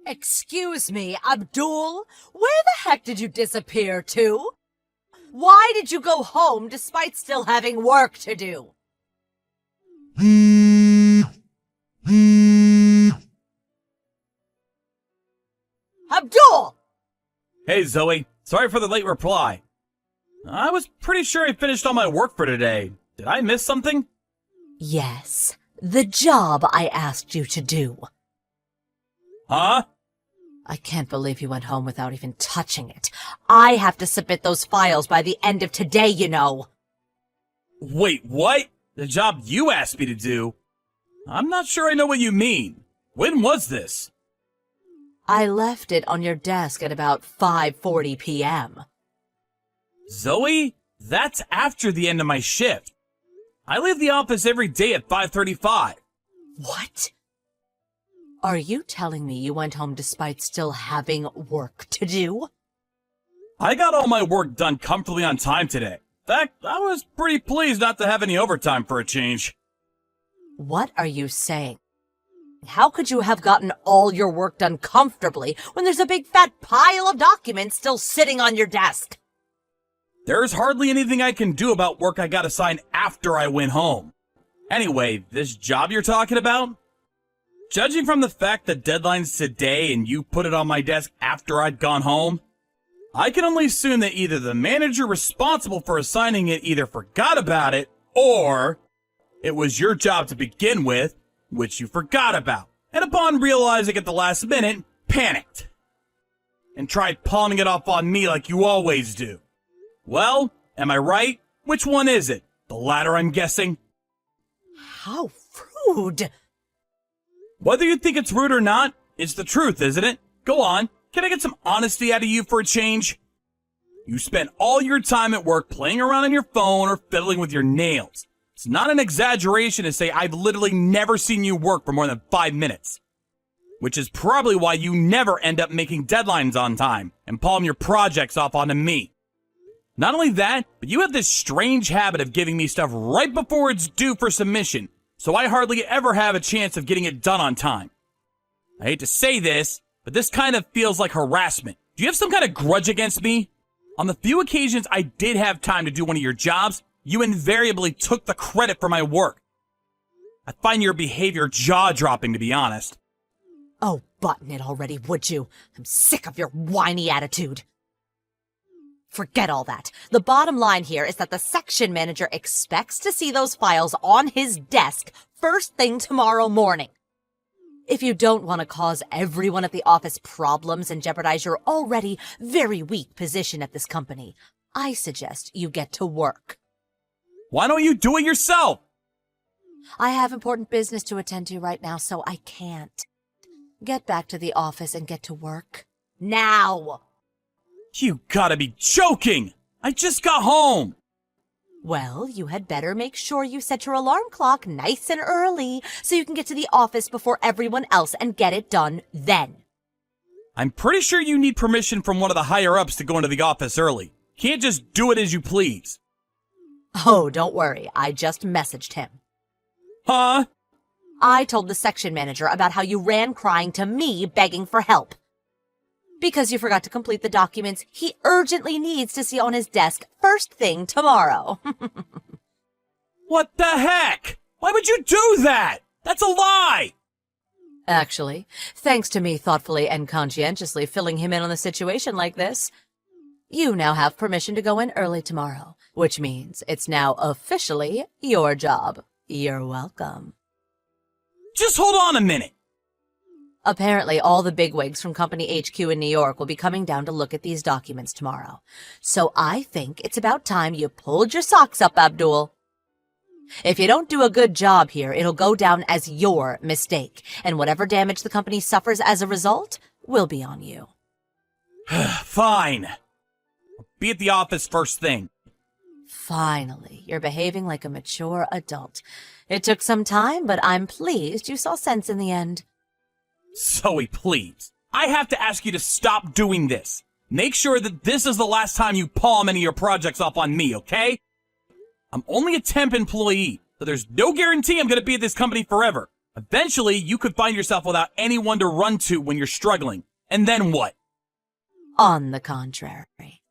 Excuse me, Abdul? Where the heck did you disappear to? Why did you go home despite still having work to do? Abdul! Hey, Zoe. Sorry for the late reply. I was pretty sure I finished all my work for today. Did I miss something? Yes, the job I asked you to do. Huh? I can't believe you went home without even touching it. I have to submit those files by the end of today, you know. Wait, what? The job you asked me to do? I'm not sure I know what you mean. When was this? I left it on your desk at about 5:40 p.m. Zoe? That's after the end of my shift. I leave the office every day at 5:35. What? Are you telling me you went home despite still having work to do? I got all my work done comfortably on time today. In fact, I was pretty pleased not to have any overtime for a change. What are you saying? How could you have gotten all your work done comfortably when there's a big fat pile of documents still sitting on your desk? There's hardly anything I can do about work I got assigned after I went home. Anyway, this job you're talking about? Judging from the fact that deadline's today and you put it on my desk after I'd gone home, I can only assume that either the manager responsible for assigning it either forgot about it, or it was your job to begin with, which you forgot about, and upon realizing at the last minute, panicked, and tried palming it off on me like you always do. Well, am I right? Which one is it? The latter, I'm guessing? How rude! Whether you think it's rude or not, it's the truth, isn't it? Go on, can I get some honesty out of you for a change? You spent all your time at work playing around on your phone or fiddling with your nails. It's not an exaggeration to say I've literally never seen you work for more than 5 minutes. Which is probably why you never end up making deadlines on time and palm your projects off onto me. Not only that, but you have this strange habit of giving me stuff right before it's due for submission, so I hardly ever have a chance of getting it done on time. I hate to say this, but this kind of feels like harassment. Do you have some kind of grudge against me? On the few occasions I did have time to do one of your jobs, you invariably took the credit for my work. I find your behavior jaw-dropping, to be honest. Oh, button it already, would you? I'm sick of your whiny attitude. Forget all that. The bottom line here is that the section manager expects to see those files on his desk first thing tomorrow morning. If you don't want to cause everyone at the office problems and jeopardize your already very weak position at this company, I suggest you get to work. Why don't you do it yourself? I have important business to attend to right now, so I can't. Get back to the office and get to work. Now! You gotta be joking! I just got home! Well, you had better make sure you set your alarm clock nice and early so you can get to the office before everyone else and get it done then. I'm pretty sure you need permission from one of the higher-ups to go into the office early. Can't just do it as you please. Oh, don't worry. I just messaged him. Huh? I told the section manager about how you ran crying to me begging for help. Because you forgot to complete the documents he urgently needs to see on his desk first thing tomorrow. What the heck? Why would you do that? That's a lie! Actually, thanks to me thoughtfully and conscientiously filling him in on the situation like this, you now have permission to go in early tomorrow, which means it's now officially your job. You're welcome. Just hold on a minute. Apparently, all the bigwigs from Company HQ in New York will be coming down to look at these documents tomorrow. So I think it's about time you pulled your socks up, Abdul. If you don't do a good job here, it'll go down as your mistake, and whatever damage the company suffers as a result will be on you. Fine. Be at the office first thing. Finally, you're behaving like a mature adult. It took some time, but I'm pleased you saw sense in the end. Zoe, please. I have to ask you to stop doing this. Make sure that this is the last time you palm any of your projects off on me, okay? I'm only a temp employee, so there's no guarantee I'm going to be at this company forever. Eventually, you could find yourself without anyone to run to when you're struggling. And then what? On the contrary,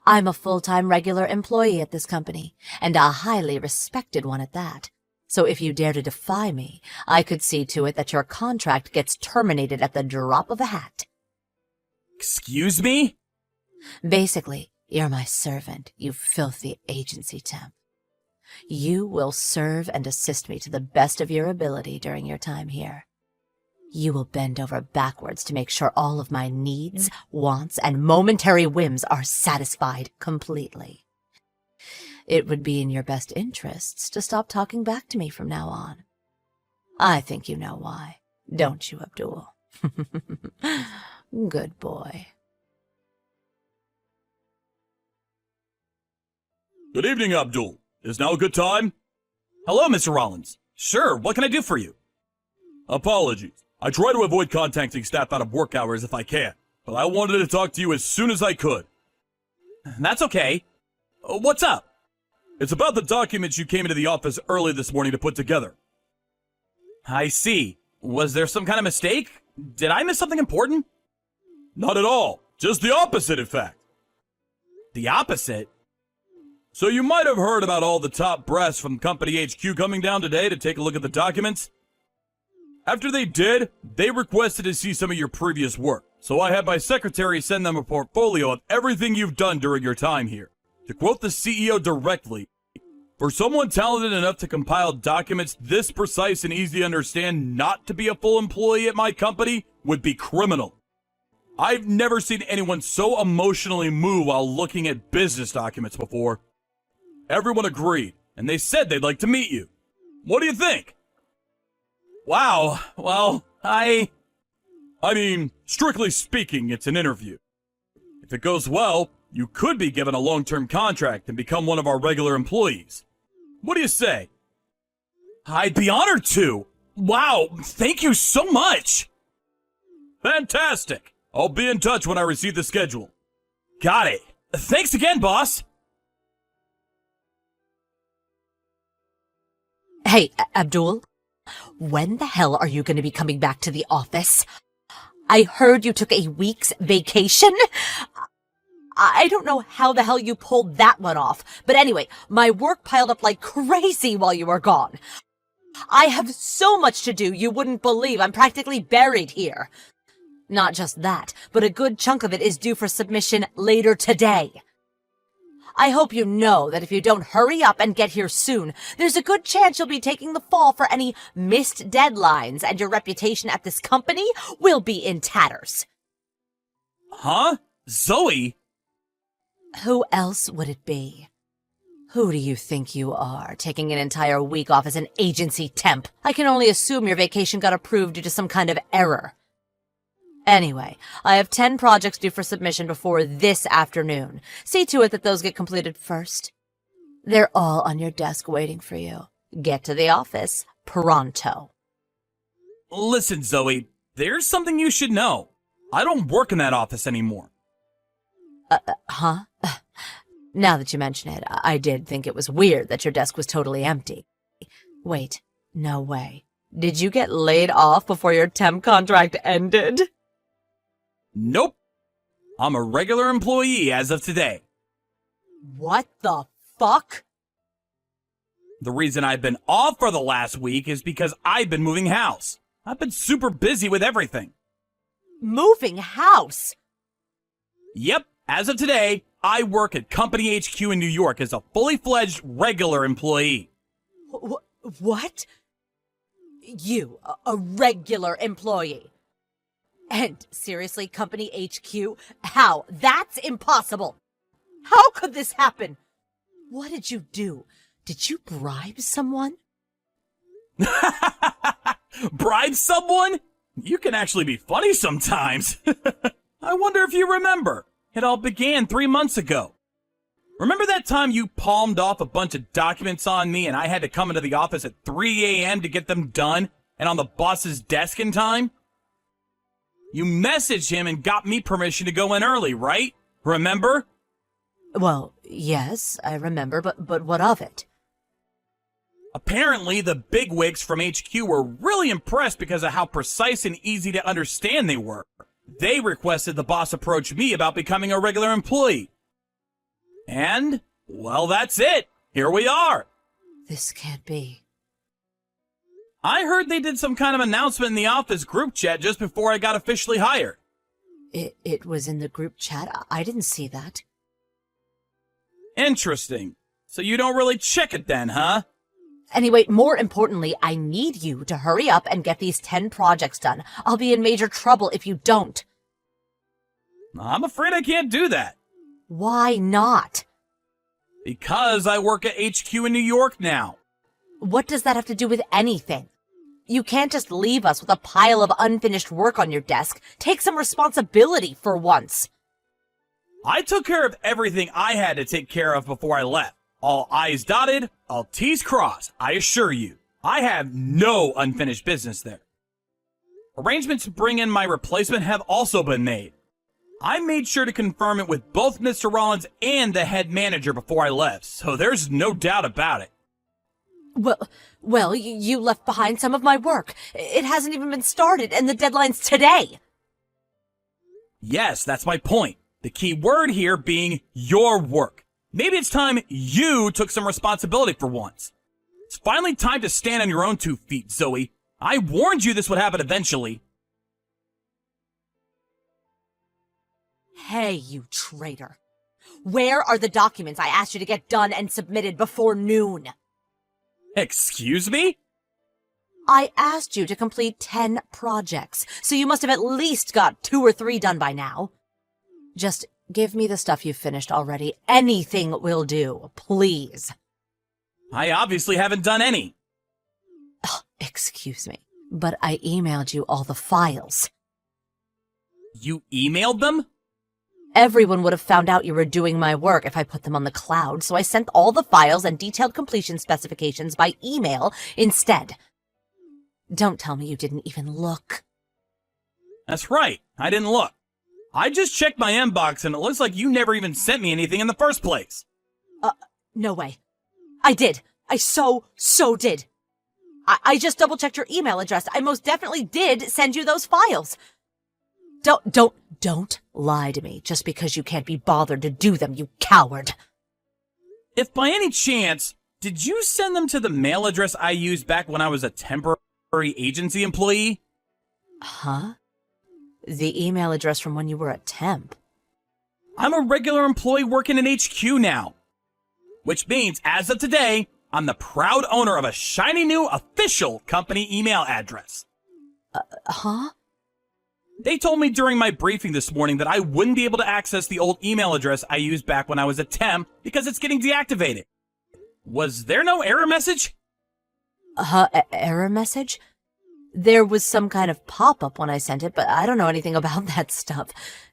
I'm a full-time regular employee at this company, and a highly respected one at that. So if you dare to defy me, I could see to it that your contract gets terminated at the drop of a hat. Excuse me? Basically, you're my servant, you filthy agency temp. You will serve and assist me to the best of your ability during your time here. You will bend over backwards to make sure all of my needs, wants, and momentary whims are satisfied completely. It would be in your best interests to stop talking back to me from now on. I think you know why, don't you, Abdul? Good boy. Good evening, Abdul. Is now a good time? Hello, Mr. Rollins. Sure, what can I do for you? Apologies. I try to avoid contacting staff out of work hours if I can, but I wanted to talk to you as soon as I could. That's okay. What's up? It's about the documents you came into the office early this morning to put together. I see. Was there some kind of mistake? Did I miss something important? Not at all. Just the opposite, in fact. The opposite? So you might have heard about all the top brass from Company HQ coming down today to take a look at the documents. After they did, they requested to see some of your previous work, so I had my secretary send them a portfolio of everything you've done during your time here. To quote the CEO directly, for someone talented enough to compile documents this precise and easy to understand not to be a full employee at my company would be criminal. I've never seen anyone so emotionally moved while looking at business documents before. Everyone agreed, and they said they'd like to meet you. What do you think? Wow, well, I mean, strictly speaking, it's an interview. If it goes well, you could be given a long-term contract and become one of our regular employees. What do you say? I'd be honored to. Wow, thank you so much. Fantastic. I'll be in touch when I receive the schedule. Got it. Thanks again, boss. Hey, Abdul, when the hell are you going to be coming back to the office? I heard you took a week's vacation. I don't know how the hell you pulled that one off, but anyway, my work piled up like crazy while you were gone. I have so much to do, you wouldn't believe. I'm practically buried here. Not just that, but a good chunk of it is due for submission later today. I hope you know that if you don't hurry up and get here soon, there's a good chance you'll be taking the fall for any missed deadlines, and your reputation at this company will be in tatters. Huh? Zoe? Who else would it be? Who do you think you are, taking an entire week off as an agency temp? I can only assume your vacation got approved due to some kind of error. Anyway, I have 10 projects due for submission before this afternoon. See to it that those get completed first. They're all on your desk waiting for you. Get to the office pronto. Listen, Zoe, there's something you should know. I don't work in that office anymore. Huh? Now that you mention it, I did think it was weird that your desk was totally empty. Wait, no way. Did you get laid off before your temp contract ended? Nope. I'm a regular employee as of today. What the fuck? The reason I've been off for the last week is because I've been moving house. I've been super busy with everything. Moving house? Yep, as of today, I work at Company HQ in New York as a fully fledged regular employee. What? You, a regular employee? And seriously, Company HQ? How? That's impossible! How could this happen? What did you do? Did you bribe someone? Bribe someone? You can actually be funny sometimes. I wonder if you remember. It all began 3 months ago. Remember that time you palmed off a bunch of documents on me and I had to come into the office at 3 a.m. to get them done and on the boss's desk in time? You messaged him and got me permission to go in early, right? Remember? Well, yes, I remember, but what of it? Apparently, the bigwigs from HQ were really impressed because of how precise and easy to understand they were. They requested the boss approach me about becoming a regular employee. And, well, that's it. Here we are. This can't be. I heard they did some kind of announcement in the office group chat just before I got officially hired. It was in the group chat? I didn't see that. Interesting. So you don't really check it then, huh? Anyway, more importantly, I need you to hurry up and get these 10 projects done. I'll be in major trouble if you don't. I'm afraid I can't do that. Why not? Because I work at HQ in New York now. What does that have to do with anything? You can't just leave us with a pile of unfinished work on your desk. Take some responsibility for once. I took care of everything I had to take care of before I left. All I's dotted, all T's crossed, I assure you. I have no unfinished business there. Arrangements to bring in my replacement have also been made. I made sure to confirm it with both Mr. Rollins and the head manager before I left, so there's no doubt about it. Well, you left behind some of my work. It hasn't even been started, and the deadline's today. Yes, that's my point. The key word here being your work. Maybe it's time you took some responsibility for once. It's finally time to stand on your own 2 feet, Zoe. I warned you this would happen eventually. Hey, you traitor. Where are the documents I asked you to get done and submitted before noon? Excuse me? I asked you to complete 10 projects, so you must have at least got 2 or 3 done by now. Just give me the stuff you've finished already. Anything will do, please. I obviously haven't done any. Excuse me, but I emailed you all the files. You emailed them? Everyone would have found out you were doing my work if I put them on the cloud, so I sent all the files and detailed completion specifications by email instead. Don't tell me you didn't even look. That's right, I didn't look. I just checked my inbox and it looks like you never even sent me anything in the first place. No way. I did. I so did. I just double-checked your email address. I most definitely did send you those files. Don't lie to me just because you can't be bothered to do them, you coward. If by any chance, did you send them to the mail address I used back when I was a temporary agency employee? Huh? The email address from when you were a temp. I'm a regular employee working in HQ now. Which means, as of today, I'm the proud owner of a shiny new official company email address. Huh? They told me during my briefing this morning that I wouldn't be able to access the old email address I used back when I was a temp because it's getting deactivated. Was there no error message? Error message? There was some kind of pop-up when I sent it, but I don't know anything about that stuff.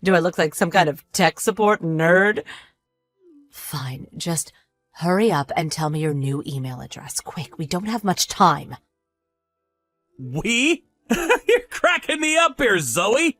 Do I look like some kind of tech support nerd? Fine, just hurry up and tell me your new email address. Quick, we don't have much time. We? You're cracking me up here, Zoe.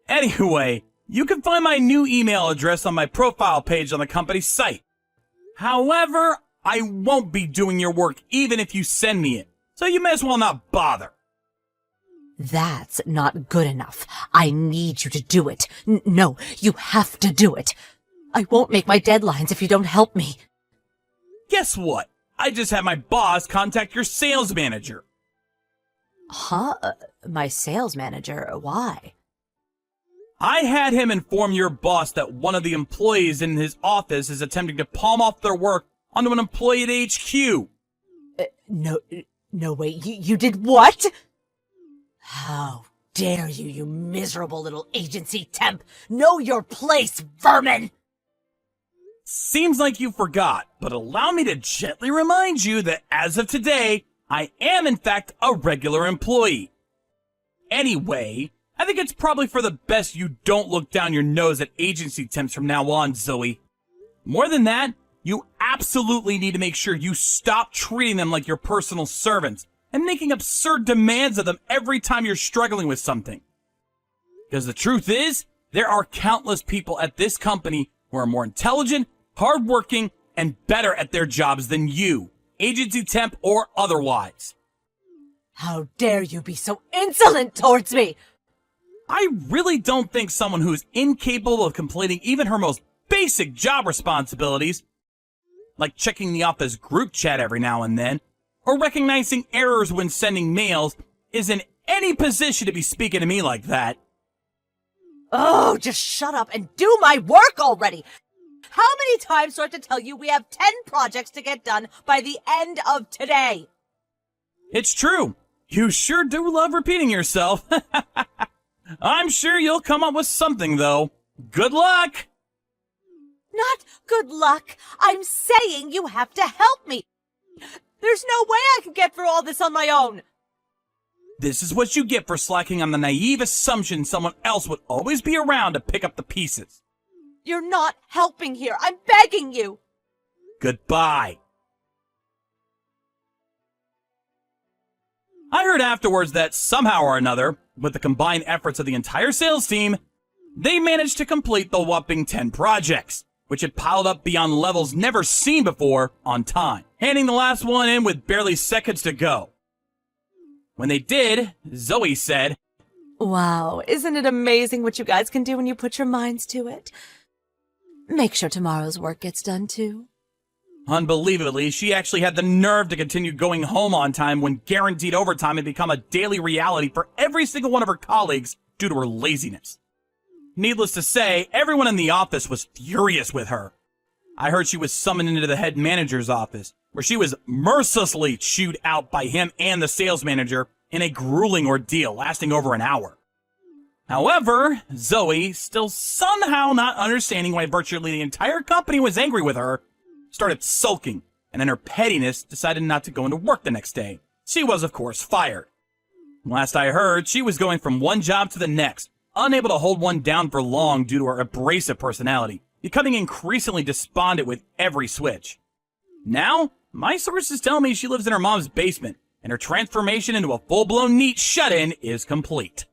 Anyway, you can find my new email address on my profile page on the company's site. However, I won't be doing your work even if you send me it, so you may as well not bother. That's not good enough. I need you to do it. No, you have to do it. I won't make my deadlines if you don't help me. Guess what? I just had my boss contact your sales manager. Huh? My sales manager? Why? I had him inform your boss that one of the employees in his office is attempting to palm off their work onto an employee at HQ. No way. You did what? How dare you, you miserable little agency temp! Know your place, vermin! Seems like you forgot, but allow me to gently remind you that as of today, I am in fact a regular employee. Anyway, I think it's probably for the best you don't look down your nose at agency temps from now on, Zoe. More than that, you absolutely need to make sure you stop treating them like your personal servants and making absurd demands of them every time you're struggling with something. Because the truth is, there are countless people at this company who are more intelligent, hardworking, and better at their jobs than you, agency temp or otherwise. How dare you be so insolent towards me? I really don't think someone who's incapable of completing even her most basic job responsibilities, like checking the office group chat every now and then, or recognizing errors when sending mails, is in any position to be speaking to me like that. Oh, just shut up and do my work already! How many times do I have to tell you we have 10 projects to get done by the end of today? It's true. You sure do love repeating yourself. I'm sure you'll come up with something, though. Good luck! Not good luck. I'm saying you have to help me. There's no way I can get through all this on my own. This is what you get for slacking on the naive assumption someone else would always be around to pick up the pieces. You're not helping here. I'm begging you. Goodbye. I heard afterwards that somehow or another, with the combined efforts of the entire sales team, they managed to complete the whopping 10 projects, which had piled up beyond levels never seen before on time, handing the last one in with barely seconds to go. When they did, Zoe said, Wow, isn't it amazing what you guys can do when you put your minds to it? Make sure tomorrow's work gets done too. Unbelievably, she actually had the nerve to continue going home on time when guaranteed overtime had become a daily reality for every single one of her colleagues due to her laziness. Needless to say, everyone in the office was furious with her. I heard she was summoned into the head manager's office, where she was mercilessly chewed out by him and the sales manager in a grueling ordeal lasting over an hour. However, Zoe, still somehow not understanding why virtually the entire company was angry with her, started sulking, and in her pettiness decided not to go into work the next day. She was, of course, fired. Last I heard, she was going from one job to the next, unable to hold one down for long due to her abrasive personality, becoming increasingly despondent with every switch. Now, my sources tell me she lives in her mom's basement, and her transformation into a full-blown neat shut-in is complete.